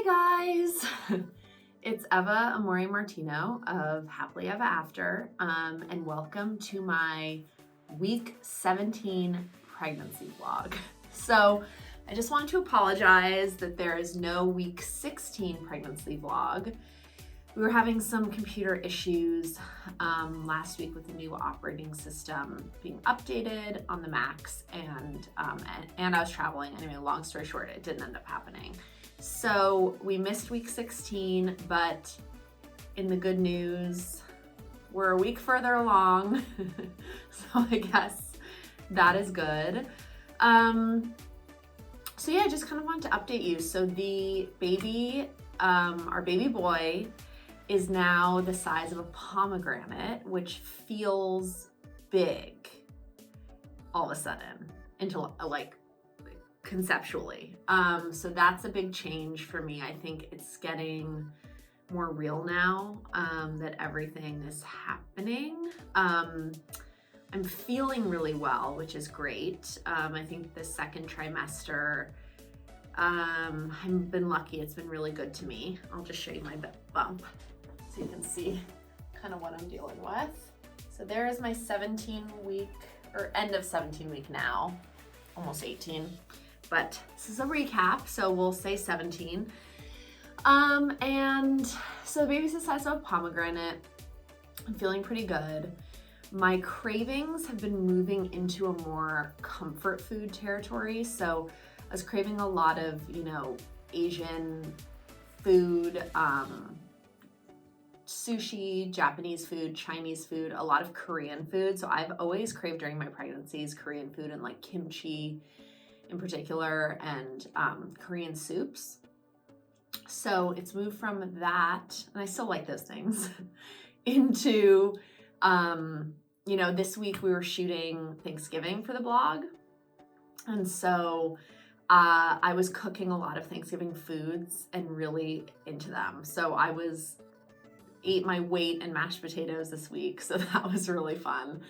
guys, it's Eva Amore Martino of Happily Ever After, and welcome to my week 17 pregnancy vlog. So I just wanted to apologize that there is no week 16 pregnancy vlog. We were having some computer issues last week with the new operating system being updated on the Macs, and I was traveling. Anyway, long story short, it didn't end up happening. So we missed week 16, but in the good news, we're a week further along. So I guess that is good. So yeah, I just kind of wanted to update you. So the baby, our baby boy, is now the size of a pomegranate, which feels big all of a sudden, until like conceptually. So that's a big change for me. I think it's getting more real now that everything is happening. I'm feeling really well, which is great. I think the second trimester, I've been lucky. It's been really good to me. I'll just show you my bump so you can see kind of what I'm dealing with. So there is my 17-week, or end of 17 week now, almost 18. But this is a recap, so we'll say 17. And so the baby's the size of a pomegranate. I'm feeling pretty good. My cravings have been moving into a more comfort food territory. So I was craving a lot of, Asian food, sushi, Japanese food, Chinese food, a lot of Korean food. So I've always craved during my pregnancies Korean food, and like kimchi in particular, and Korean soups. So it's moved from that, and I still like those things, into, this week we were shooting Thanksgiving for the blog. And so I was cooking a lot of Thanksgiving foods and really into them. So I ate my weight in mashed potatoes this week. So that was really fun.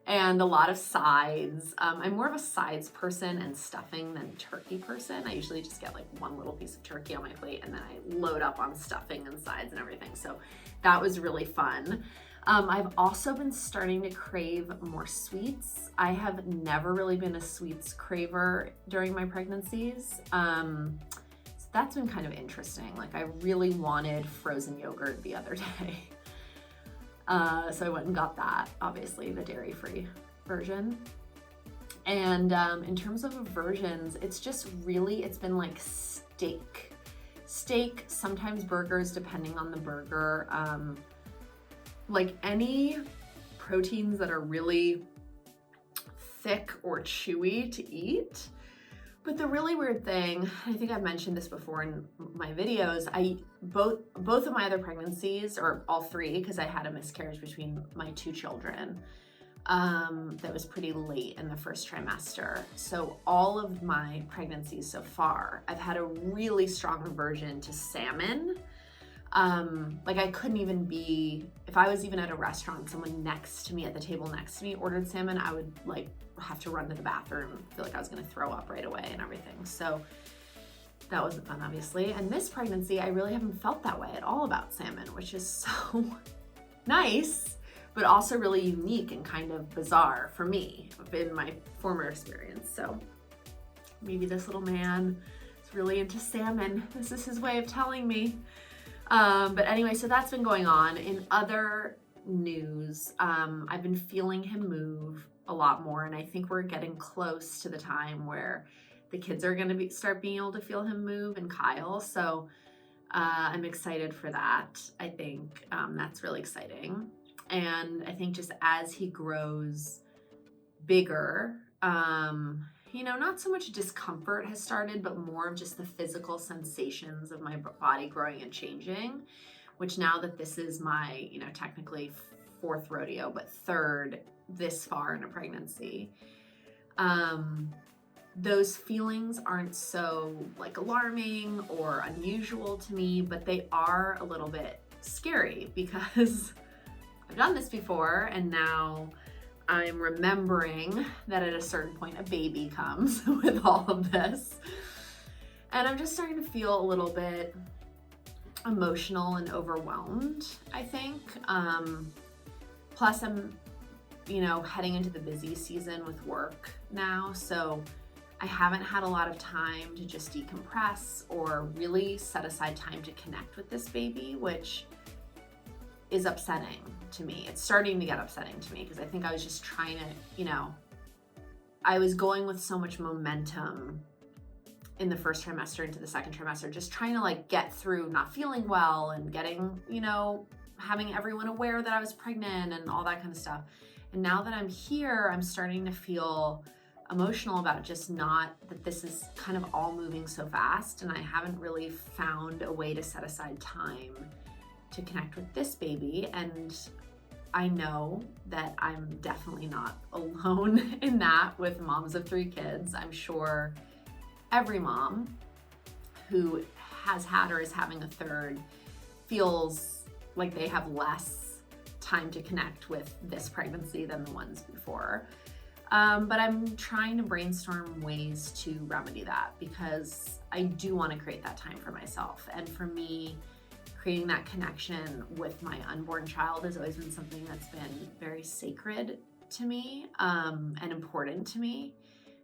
And a lot of sides. I'm more of a sides person and stuffing than turkey person. I usually just get like one little piece of turkey on my plate, and then I load up on stuffing and sides and everything. So that was really fun. I've also been starting to crave more sweets. I have never really been a sweets craver during my pregnancies. So that's been kind of interesting. Like, I really wanted frozen yogurt the other day. So I went and got that, obviously the dairy-free version. And in terms of versions, it's been like steak, sometimes burgers, depending on the burger. Like any proteins that are really thick or chewy to eat. But the really weird thing, I think I've mentioned this before in my videos, both of my other pregnancies, or all three, because I had a miscarriage between my two children, that was pretty late in the first trimester. So all of my pregnancies so far, I've had a really strong aversion to salmon. Like, I couldn't even if I was even at a restaurant, someone next to me at the table next to me ordered salmon, I would like have to run to the bathroom, feel like I was gonna throw up right away and everything. So that wasn't fun, obviously. And this pregnancy, I really haven't felt that way at all about salmon, which is so nice, but also really unique and kind of bizarre for me in my former experience. So maybe this little man is really into salmon. This is his way of telling me. But anyway, so that's been going on. In other news, I've been feeling him move a lot more, and I think we're getting close to the time where the kids are going to start being able to feel him move, and Kyle. So I'm excited for that. I think that's really exciting. And I think just as he grows bigger, not so much discomfort has started, but more of just the physical sensations of my body growing and changing, which now that this is my, technically fourth rodeo, but third this far in a pregnancy, those feelings aren't so like alarming or unusual to me, but they are a little bit scary because I've done this before, and now I'm remembering that at a certain point a baby comes with all of this. And I'm just starting to feel a little bit emotional and overwhelmed, I think. Plus I'm, heading into the busy season with work now, so I haven't had a lot of time to just decompress or really set aside time to connect with this baby, which is upsetting to me. It's starting to get upsetting to me because I think I was just trying to, I was going with so much momentum in the first trimester into the second trimester, just trying to like get through not feeling well and getting, having everyone aware that I was pregnant and all that kind of stuff. And now that I'm here, I'm starting to feel emotional about just not that this is kind of all moving so fast, and I haven't really found a way to set aside time to connect with this baby. And I know that I'm definitely not alone in that with moms of 3 kids. I'm sure every mom who has had or is having a third feels like they have less time to connect with this pregnancy than the ones before. But I'm trying to brainstorm ways to remedy that, because I do want to create that time for myself. And for me, creating that connection with my unborn child has always been something that's been very sacred to me, and important to me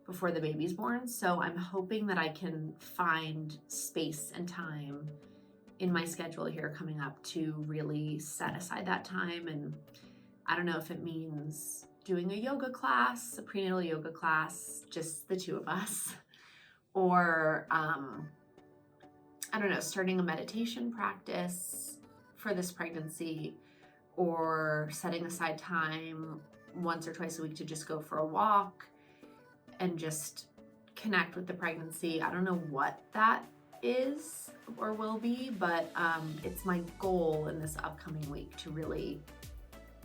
before the baby's born. So I'm hoping that I can find space and time in my schedule here coming up to really set aside that time. And I don't know if it means doing a yoga class, a prenatal yoga class, just the 2 of us, or I don't know, starting a meditation practice for this pregnancy, or setting aside time once or twice a week to just go for a walk and just connect with the pregnancy. I don't know what that is or will be, but it's my goal in this upcoming week to really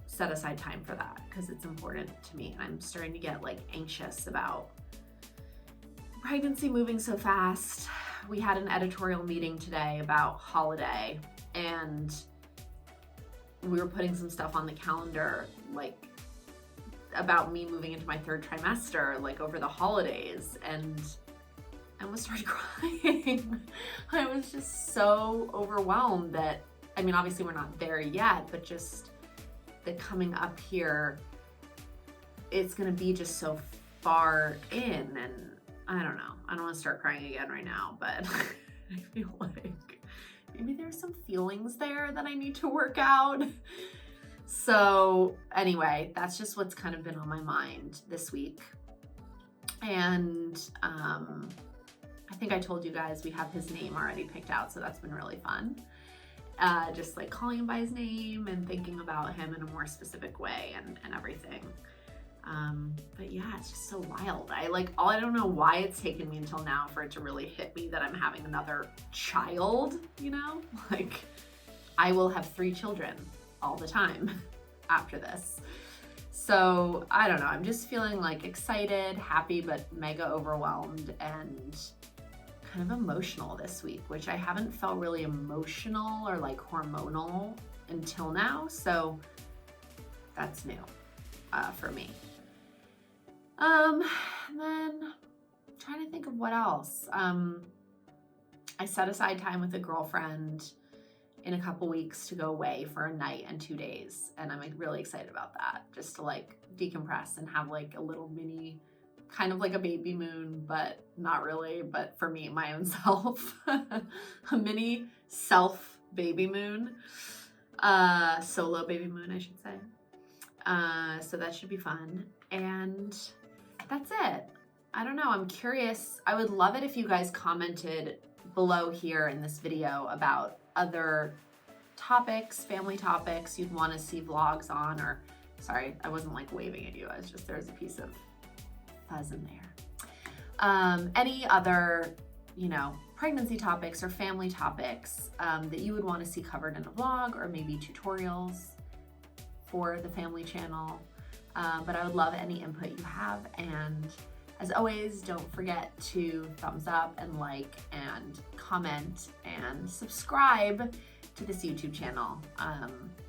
set aside time for that, because it's important to me. And I'm starting to get like anxious about pregnancy moving so fast. We had an editorial meeting today about holiday, and we were putting some stuff on the calendar like about me moving into my 3rd trimester, like over the holidays, and I almost started crying. I was just so overwhelmed that, I mean, obviously we're not there yet, but just the coming up here, it's gonna be just so far in, and I don't know. I don't want to start crying again right now, but I feel like maybe there's some feelings there that I need to work out. So anyway, that's just what's kind of been on my mind this week. And I think I told you guys we have his name already picked out, so that's been really fun. Just like calling him by his name and thinking about him in a more specific way and everything. But yeah, it's just so wild. I don't know why it's taken me until now for it to really hit me that I'm having another child, like I will have 3 children all the time after this. So I don't know, I'm just feeling like excited, happy, but mega overwhelmed and kind of emotional this week, which I haven't felt really emotional or like hormonal until now. So that's new for me. And then I'm trying to think of what else. I set aside time with a girlfriend in a couple weeks to go away for a night and 2 days. And I'm like really excited about that, just to like decompress and have like a little mini, kind of like a baby moon, but not really, but for me, my own self, a mini self baby moon, solo baby moon, I should say. So that should be fun. And that's it. I don't know. I'm curious. I would love it if you guys commented below here in this video about other topics, family topics you'd want to see vlogs on, or sorry, I wasn't like waving at you. I was just, there's a piece of fuzz in there. Any other, pregnancy topics or family topics that you would want to see covered in a vlog, or maybe tutorials for the family channel. But I would love any input you have. And as always, don't forget to thumbs up and like and comment and subscribe to this YouTube channel.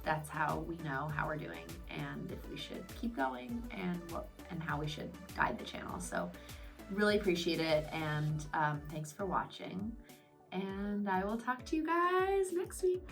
That's how we know how we're doing and if we should keep going and how we should guide the channel. So really appreciate it, and thanks for watching, and I will talk to you guys next week.